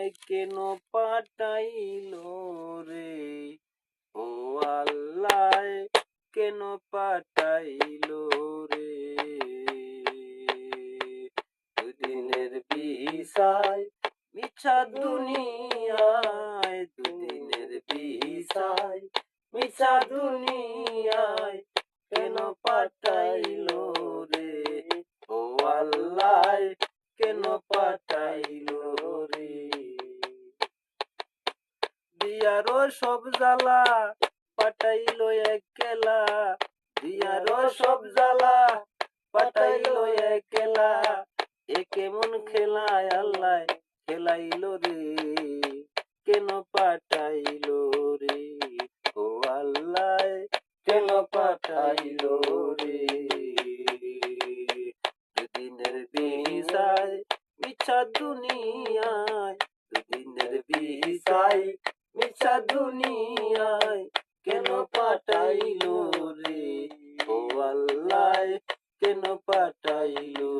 আমায় কেন পাঠাইলো রে, ও আল্লাহ কেন পাঠাইলো রে। দুদিনের বিষয় মিছা দুনিয়ায়, দুদিনের বিষয় মিছা দুনিয়ায় কেন পাঠাইলো রে, ও আল্লাহ কেন পাঠাইলো রে। দিয়ারো সব জ্বালা পাঠাইলো একলা, দিয়ারো সব জ্বালা পাঠাইলো একলা, এ কেমন খেলায় আল্লাহ খেলাইলো রে, কেন পাঠাইলো রে, ও আল্লাহ কেন পাঠাইলো রে। দুদিনের বিষয় মিছা দুনিয়ায়, দুদিনের বিষয় মিছা দুনিয়ায় কেন পাঠাইলো রে, ও আল্লাহ কেন পাঠাইলো